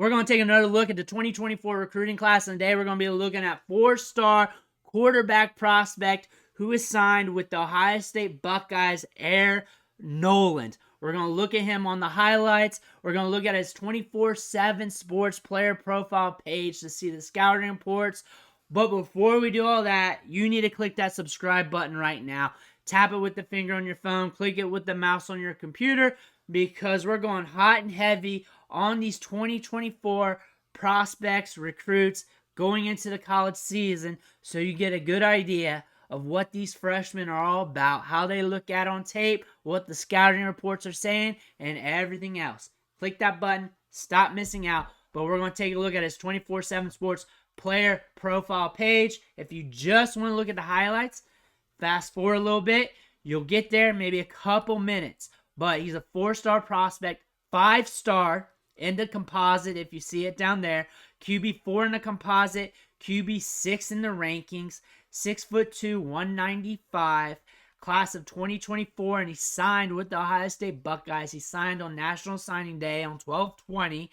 We're going to take another look at the 2024 recruiting class, and today we're going to be looking at 4-star quarterback prospect who is signed with the Ohio State Buckeyes, Air Noland. We're going to look at him on the highlights. We're going to look at his 24/7 sports player profile page to see the scouting reports. But before we do all that, you need to click that subscribe button right now. Tap it with the finger on your phone. Click it with the mouse on your computer, because we're going hot and heavy on these 2024 prospects, recruits going into the college season, so you get a good idea of what these freshmen are all about, how they look at on tape, what the scouting reports are saying, and everything else. Click that button, stop missing out. But we're going to take a look at his 24/7 sports player profile page. If you just want to look at the highlights, fast forward a little bit. You'll get there maybe a couple minutes. But he's a 4-star prospect, 5-star in the composite, if you see it down there. QB4 in the composite, QB6 in the rankings, 6'2", 195, class of 2024, and he signed with the Ohio State Buckeyes. He signed on National Signing Day on 12/20.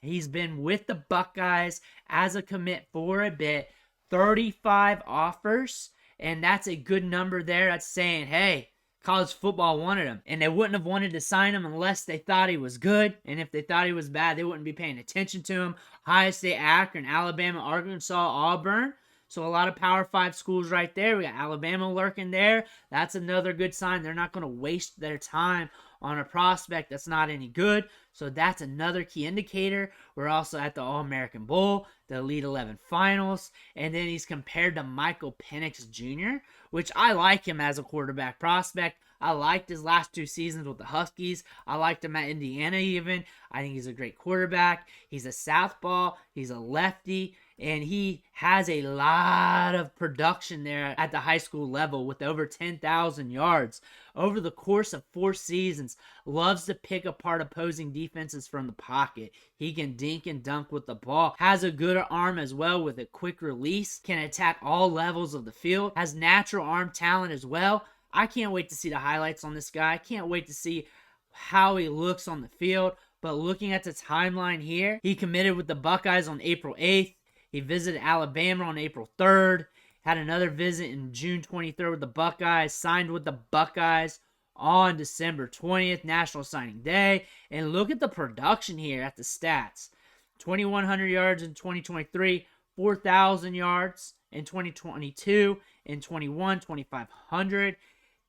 He's been with the Buckeyes as a commit for a bit. 35 offers, and that's a good number there. That's saying, hey, college football wanted him, and they wouldn't have wanted to sign him unless they thought he was good. And if they thought he was bad, they wouldn't be paying attention to him. Ohio State, Akron, Alabama, Arkansas, Auburn. So a lot of Power 5 schools right there. We got Alabama lurking there. That's another good sign. They're not going to waste their time on a prospect that's not any good. So that's another key indicator. We're also at the All-American Bowl, the Elite 11 Finals, and then he's compared to Michael Penix Jr., which I like him as a quarterback prospect. I liked his last 2 seasons with the Huskies. I liked him at Indiana even. I think he's a great quarterback. He's a southpaw. He's a lefty. And he has a lot of production there at the high school level with over 10,000 yards. Over the course of 4 seasons, loves to pick apart opposing defenses from the pocket. He can dink and dunk with the ball. Has a good arm as well with a quick release. Can attack all levels of the field. Has natural arm talent as well. I can't wait to see the highlights on this guy. I can't wait to see how he looks on the field. But looking at the timeline here, he committed with the Buckeyes on April 8th. He visited Alabama on April 3rd. Had another visit in June 23rd with the Buckeyes. Signed with the Buckeyes on December 20th, National Signing Day. And look at the production here at the stats. 2,100 yards in 2023. 4,000 yards in 2022. In 21, 2,500.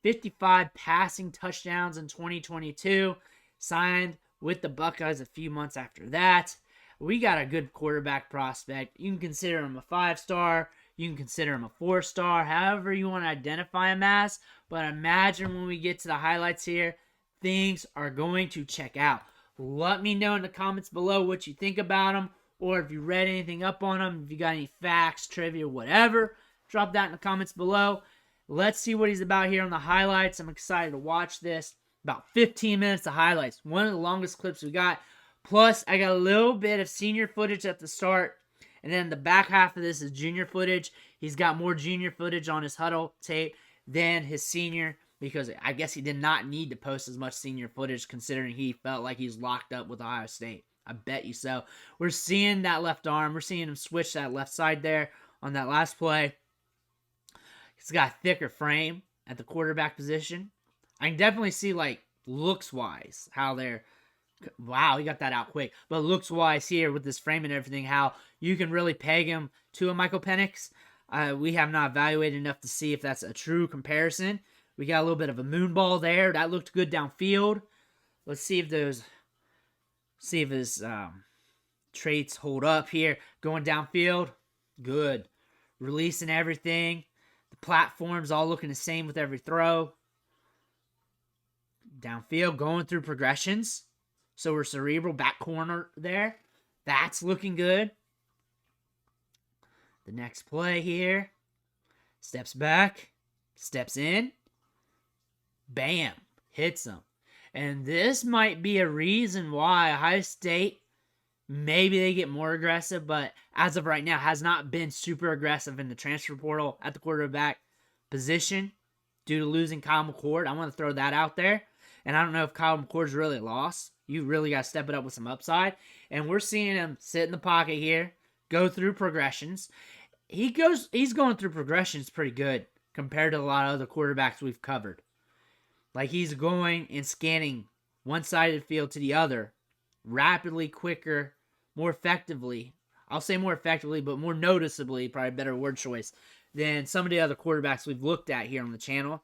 55 passing touchdowns in 2022. Signed with the Buckeyes a few months after that. We got a good quarterback prospect. You can consider him a 5-star. You can consider him a 4-star. However you want to identify him as. But imagine when we get to the highlights here, things are going to check out. Let me know in the comments below what you think about him. Or if you read anything up on him. If you got any facts, trivia, whatever. Drop that in the comments below. Let's see what he's about here on the highlights. I'm excited to watch this. About 15 minutes of highlights. One of the longest clips we got. Plus, I got a little bit of senior footage at the start. And then the back half of this is junior footage. He's got more junior footage on his huddle tape than his senior. Because I guess he did not need to post as much senior footage considering he felt like he's locked up with Ohio State. I bet you so. We're seeing that left arm. We're seeing him switch that left side there on that last play. He's got a thicker frame at the quarterback position. I can definitely see, like, looks-wise, how they're... Wow, he got that out quick. But looks-wise here with this frame and everything, how you can really peg him to a Michael Penix. We have not evaluated enough to see if that's a true comparison. We got a little bit of a moon ball there. That looked good downfield. Let's see if those... See if his traits hold up here. Going downfield. Good. Releasing everything. The platform's all looking the same with every throw. Downfield, going through progressions. So we're cerebral, back corner there. That's looking good. The next play here. Steps back. Steps in. Bam. Hits him. And this might be a reason why Ohio State, maybe they get more aggressive, but as of right now, has not been super aggressive in the transfer portal at the quarterback position due to losing Kyle McCord. I want to throw that out there. And I don't know if Kyle McCord's really lost. You really got to step it up with some upside. And we're seeing him sit in the pocket here, go through progressions. He's going through progressions pretty good compared to a lot of other quarterbacks we've covered. Like, he's going and scanning one side of the field to the other rapidly, quicker, more effectively. I'll say more effectively, but more noticeably, probably a better word choice, than some of the other quarterbacks we've looked at here on the channel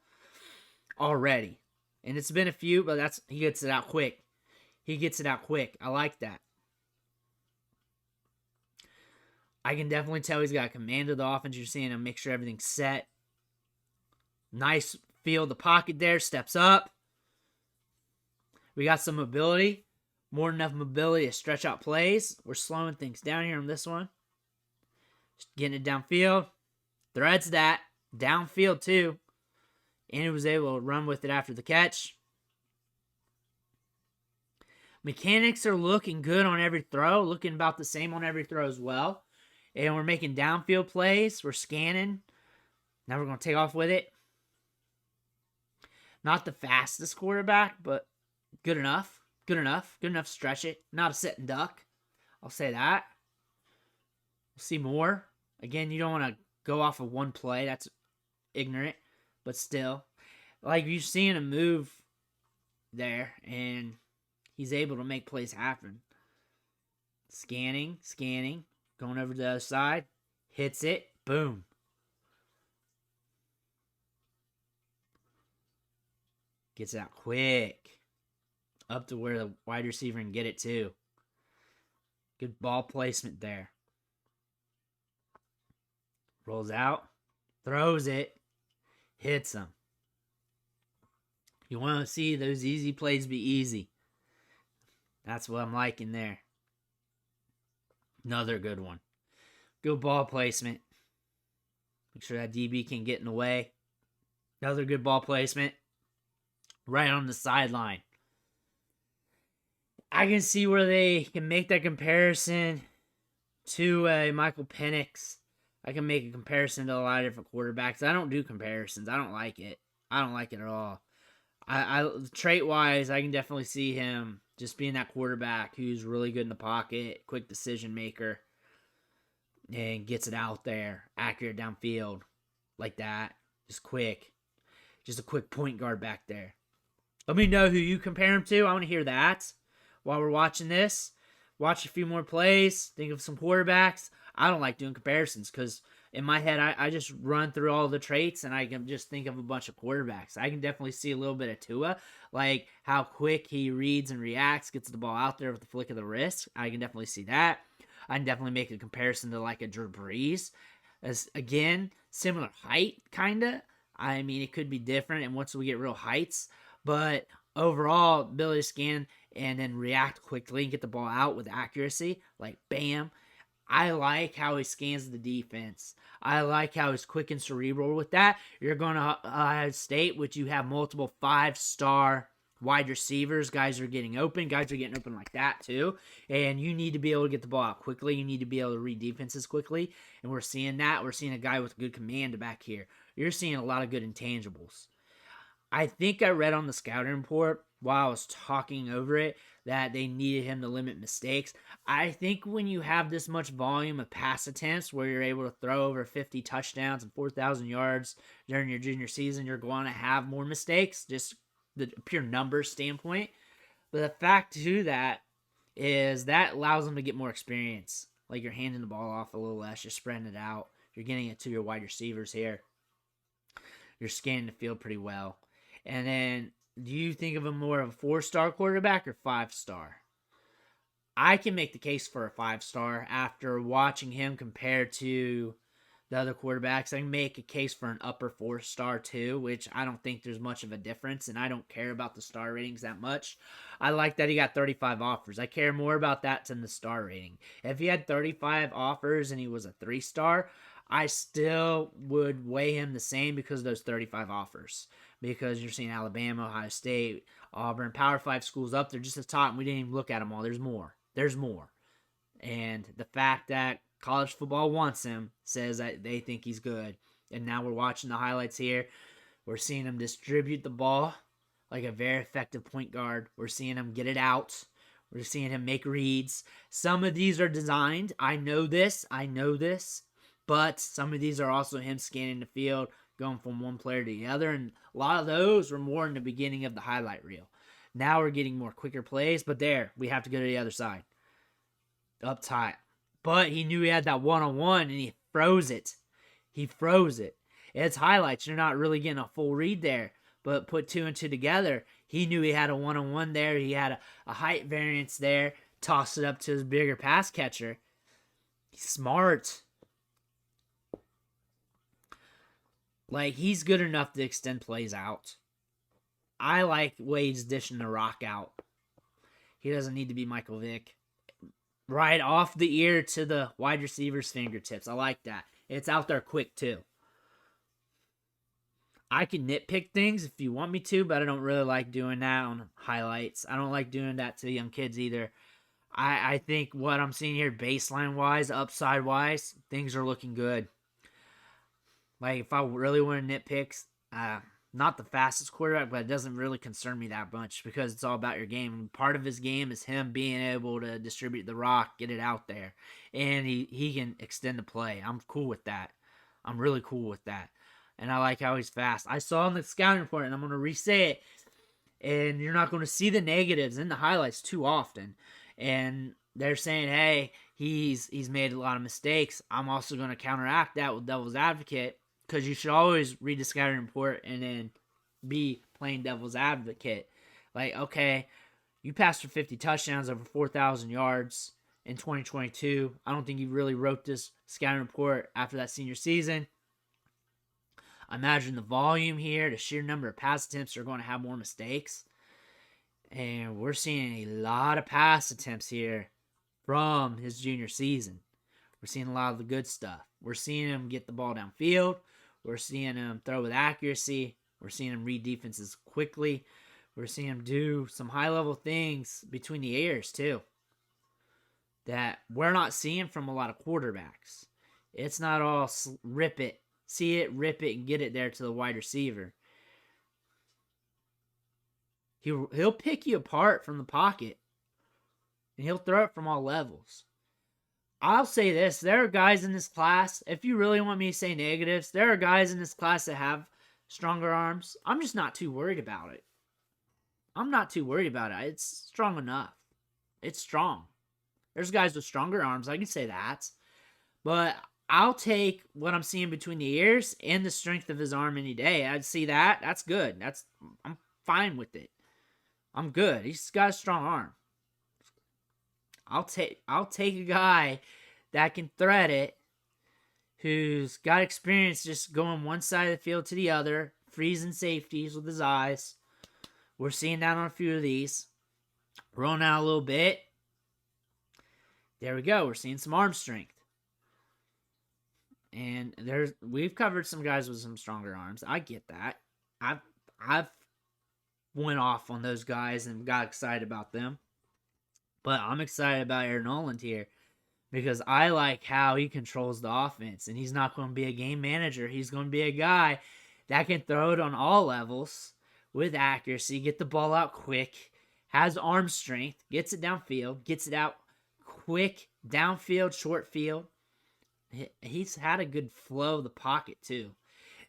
already. And it's been a few, but he gets it out quick. He gets it out quick. I like that. I can definitely tell he's got command of the offense. You're seeing him make sure everything's set. Nice feel of the pocket there. Steps up. We got some mobility. More than enough mobility to stretch out plays. We're slowing things down here on this one. Just getting it downfield. Threads that. Downfield too. And he was able to run with it after the catch. Mechanics are looking good on every throw. Looking about the same on every throw as well. And we're making downfield plays. We're scanning. Now we're going to take off with it. Not the fastest quarterback, but good enough. Good enough. Good enough to stretch it. Not a sit and duck. I'll say that. We'll see more. Again, you don't want to go off of one play. That's ignorant. But still. Like, you're seeing him move there. And he's able to make plays happen. Scanning. Going over to the other side. Hits it. Boom. Gets it out quick. Up to where the wide receiver can get it too. Good ball placement there. Rolls out. Throws it. Hits him. You want to see those easy plays be easy. That's what I'm liking there. Another good one. Good ball placement. Make sure that DB can get in the way. Another good ball placement. Right on the sideline. I can see where they can make that comparison to Michael Penix. I can make a comparison to a lot of different quarterbacks. I don't do comparisons. I don't like it. I don't like it at all. I trait-wise, I can definitely see him just being that quarterback who's really good in the pocket, quick decision maker, and gets it out there, accurate downfield, like that. Just quick. Just a quick point guard back there. Let me know who you compare him to. I want to hear that while we're watching this. Watch a few more plays. Think of some quarterbacks. I don't like doing comparisons because in my head, I just run through all the traits and I can just think of a bunch of quarterbacks. I can definitely see a little bit of Tua, like how quick he reads and reacts, gets the ball out there with the flick of the wrist. I can definitely see that. I can definitely make a comparison to like a Drew Brees. As again, similar height, kind of. I mean, it could be different, and once we get real heights, but overall, ability to scan and then react quickly and get the ball out with accuracy, like bam. I like how he scans the defense. I like how he's quick and cerebral with that. You're going to Ohio State, which you have multiple 5-star wide receivers. Guys are getting open. Guys are getting open like that too. And you need to be able to get the ball out quickly. You need to be able to read defenses quickly. And we're seeing that. We're seeing a guy with good command back here. You're seeing a lot of good intangibles. I think I read on the scouting report while I was talking over it that they needed him to limit mistakes. I think when you have this much volume of pass attempts where you're able to throw over 50 touchdowns and 4,000 yards during your junior season, you're going to have more mistakes, just the pure numbers standpoint. But the fact to that is that allows them to get more experience. Like you're handing the ball off a little less, you're spreading it out, you're getting it to your wide receivers here. You're scanning the field pretty well. And then, do you think of him more of a 4-star quarterback or 5-star? I can make the case for a 5-star after watching him compared to the other quarterbacks. I can make a case for an upper 4-star too, which I don't think there's much of a difference, and I don't care about the star ratings that much. I like that he got 35 offers. I care more about that than the star rating. If he had 35 offers and he was a 3-star, I still would weigh him the same because of those 35 offers. Because you're seeing Alabama, Ohio State, Auburn, Power 5 schools up there just at the top, and we didn't even look at them all. There's more. There's more. And the fact that college football wants him says that they think he's good. And now we're watching the highlights here. We're seeing him distribute the ball like a very effective point guard. We're seeing him get it out. We're seeing him make reads. Some of these are designed. I know this. But some of these are also him scanning the field, going from one player to the other. And a lot of those were more in the beginning of the highlight reel. Now we're getting more quicker plays. But there, we have to go to the other side. Up top. But he knew he had that one-on-one, and he froze it. It's highlights. You're not really getting a full read there. But put two and two together, he knew he had a one-on-one there. He had a height variance there. Tossed it up to his bigger pass catcher. He's smart. Like, he's good enough to extend plays out. I like Wade's dishing the rock out. He doesn't need to be Michael Vick. Right off the ear to the wide receiver's fingertips. I like that. It's out there quick, too. I can nitpick things if you want me to, but I don't really like doing that on highlights. I don't like doing that to the young kids either. I think what I'm seeing here, baseline-wise, upside-wise, things are looking good. Like, if I really want to nitpick, not the fastest quarterback, but it doesn't really concern me that much because it's all about your game. And part of his game is him being able to distribute the rock, get it out there, and he can extend the play. I'm cool with that. I'm really cool with that. And I like how he's fast. I saw in the scouting report, and I'm going to re-say it, and you're not going to see the negatives in the highlights too often. And they're saying, hey, he's made a lot of mistakes. I'm also going to counteract that with devil's advocate, because you should always read the scouting report and then be playing devil's advocate. Like, okay, you passed for 50 touchdowns, over 4,000 yards in 2022. I don't think you really wrote this scouting report after that senior season. I imagine the volume here, the sheer number of pass attempts are going to have more mistakes. And we're seeing a lot of pass attempts here from his junior season. We're seeing a lot of the good stuff. We're seeing him get the ball downfield. We're seeing him throw with accuracy. We're seeing him read defenses quickly. We're seeing him do some high-level things between the ears, too, that we're not seeing from a lot of quarterbacks. It's not all rip it, see it, rip it, and get it there to the wide receiver. He'll pick you apart from the pocket, and he'll throw it from all levels. I'll say this. There are guys in this class, if you really want me to say negatives, there are guys in this class that have stronger arms. I'm just not too worried about it. It's strong enough. It's strong. There's guys with stronger arms. I can say that. But I'll take what I'm seeing between the ears and the strength of his arm any day. I'd see that. That's good. I'm fine with it. I'm good. He's got a strong arm. I'll take a guy that can thread it, who's got experience just going one side of the field to the other, freezing safeties with his eyes. We're seeing that on a few of these. Rolling out a little bit. There we go. We're seeing some arm strength. And we've covered some guys with some stronger arms. I get that. I've went off on those guys and got excited about them. But I'm excited about Air Noland here because I like how he controls the offense. And he's not going to be a game manager. He's going to be a guy that can throw it on all levels with accuracy, get the ball out quick, has arm strength, gets it downfield, gets it out quick, downfield, short field. He's had a good flow of the pocket too.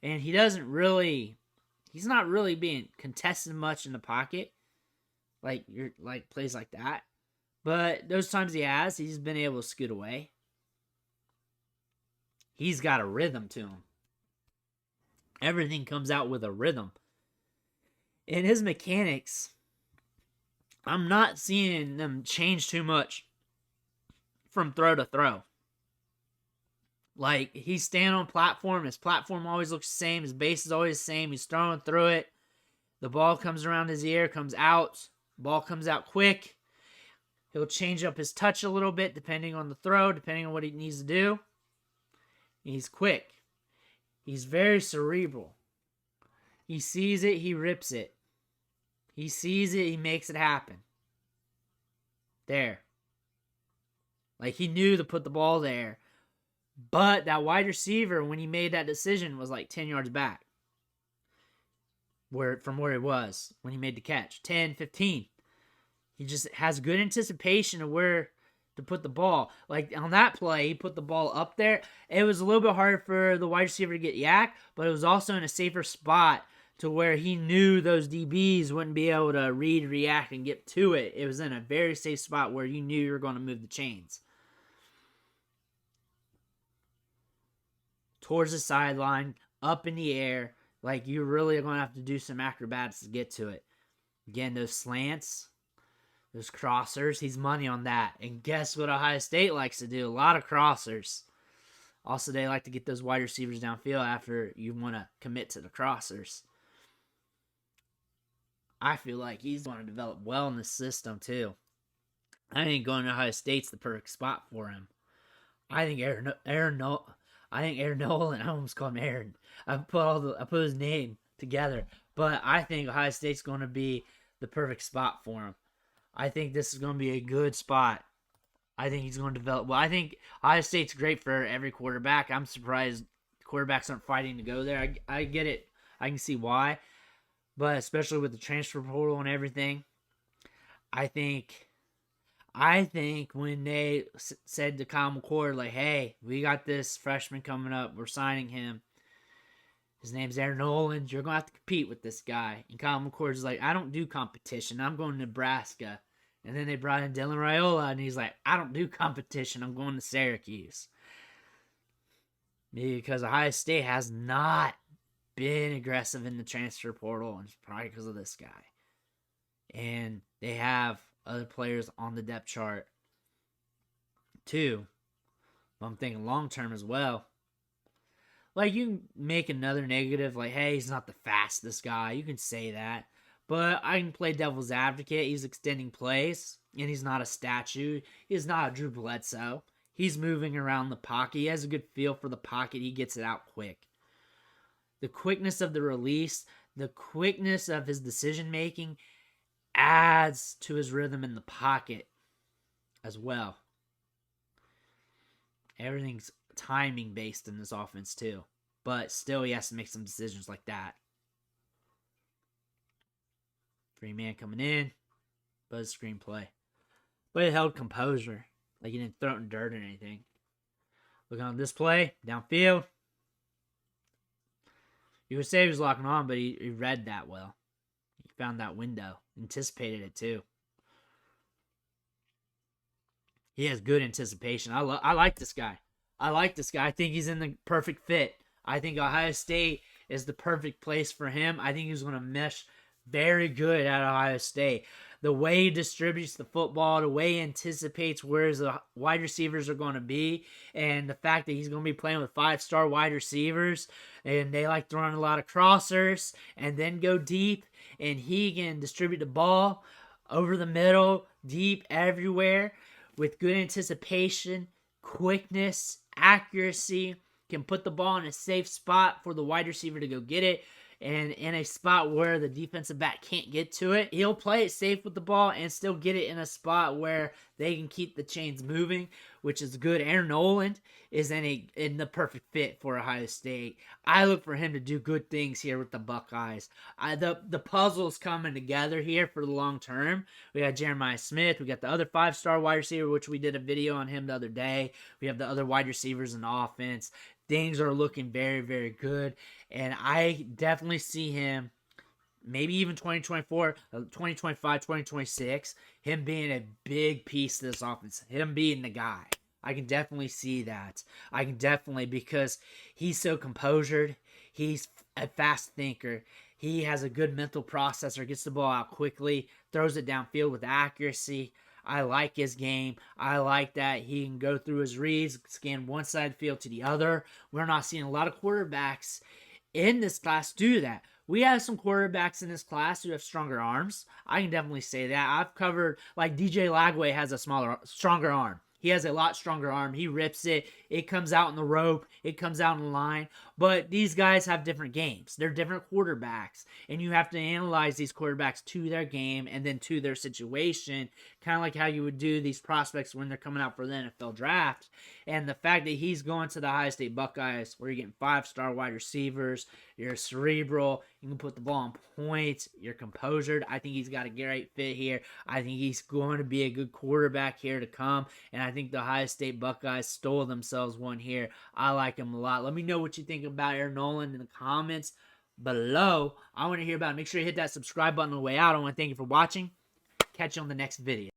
And he's not really being contested much in the pocket. Like plays like that. But those times he's been able to scoot away. He's got a rhythm to him. Everything comes out with a rhythm. And his mechanics, I'm not seeing them change too much from throw to throw. Like, he's standing on platform. His platform always looks the same. His base is always the same. He's throwing through it. The ball comes around his ear, comes out. Ball comes out quick. He'll change up his touch a little bit depending on the throw, depending on what he needs to do. He's quick. He's very cerebral. He sees it, he rips it. He sees it, he makes it happen. There. Like, he knew to put the ball there. But that wide receiver, when he made that decision, was like 10 yards back. From where he was when he made the catch. 10, 15. He just has good anticipation of where to put the ball. Like on that play, he put the ball up there. It was a little bit harder for the wide receiver to get yak, but it was also in a safer spot to where he knew those DBs wouldn't be able to read, react, and get to it. It was in a very safe spot where you knew you were going to move the chains. Towards the sideline, up in the air, like you really are going to have to do some acrobatics to get to it. Again, those slants, those crossers, he's money on that. And guess what Ohio State likes to do? A lot of crossers. Also, they like to get those wide receivers downfield after you want to commit to the crossers. I feel like he's going to develop well in this system, too. I think going to Ohio State's the perfect spot for him. I think Air Noland, I almost called him Aaron. I put his name together. But I think Ohio State's going to be the perfect spot for him. I think this is going to be a good spot. I think he's going to develop well. I think Ohio State's great for every quarterback. I'm surprised quarterbacks aren't fighting to go there. I get it. I can see why. But especially with the transfer portal and everything, I think when they said to Kyle McCord, like, hey, we got this freshman coming up. We're signing him. His name's Air Noland. You're going to have to compete with this guy. And Kyle McCord's like, I don't do competition. I'm going to Nebraska. And then they brought in Dylan Raiola, and he's like, I don't do competition. I'm going to Syracuse. Because Ohio State has not been aggressive in the transfer portal, and it's probably because of this guy. And they have other players on the depth chart, too. But I'm thinking long-term as well. Like, you can make another negative, like, hey, he's not the fastest guy. You can say that. But I can play devil's advocate. He's extending plays, and he's not a statue. He's not a Drew Bledsoe. He's moving around the pocket. He has a good feel for the pocket. He gets it out quick. The quickness of the release, the quickness of his decision-making adds to his rhythm in the pocket as well. Everything's timing-based in this offense, too. But still, he has to make some decisions like that. Free man coming in. Buzz screenplay. But it held composure. Like he didn't throw it in dirt or anything. Looking on this play, downfield. You would say he was locking on, but he read that well. He found that window. Anticipated it too. He has good anticipation. I like this guy. I think he's in the perfect fit. I think Ohio State is the perfect place for him. I think he's going to mesh very good at Ohio State. The way he distributes the football, the way he anticipates where the wide receivers are going to be, and the fact that he's going to be playing with 5-star wide receivers, and they like to run a lot of crossers and then go deep, and he can distribute the ball over the middle, deep, everywhere, with good anticipation, quickness, accuracy, can put the ball in a safe spot for the wide receiver to go get it, and in a spot where the defensive back can't get to it. He'll play it safe with the ball and still get it in a spot where they can keep the chains moving, which is good. Air Noland is in the perfect fit for Ohio State. I look for him to do good things here with the Buckeyes. The puzzle's coming together here for the long term. We got Jeremiah Smith. We got the other 5-star wide receiver, which we did a video on him the other day. We have the other wide receivers in the offense. Things are looking very, very good. And I definitely see him, maybe even 2024, 2025, 2026, him being a big piece of this offense. Him being the guy. I can definitely see that. Because he's so composured. He's a fast thinker. He has a good mental processor, gets the ball out quickly, throws it downfield with accuracy. I like his game. I like that he can go through his reads, scan one side of the field to the other. We're not seeing a lot of quarterbacks in this class do that. We have some quarterbacks in this class who have stronger arms. I can definitely say that. I've covered, like DJ Lagway has a stronger arm. He has a lot stronger arm. He rips it. It comes out in the rope. It comes out in the line. But these guys have different games. They're different quarterbacks. And you have to analyze these quarterbacks to their game and then to their situation. Kind of like how you would do these prospects when they're coming out for the NFL draft. And the fact that he's going to the Ohio State Buckeyes where you're getting 5-star wide receivers, you're cerebral, You can put the ball on points. You're composed. I think he's got a great fit here. I think he's going to be a good quarterback here to come. And I think the Ohio State Buckeyes stole themselves one here. I like him a lot. Let me know what you think about Air Noland in the comments below. I want to hear about it. Make sure you hit that subscribe button on the way out. I want to thank you for watching. Catch you on the next video.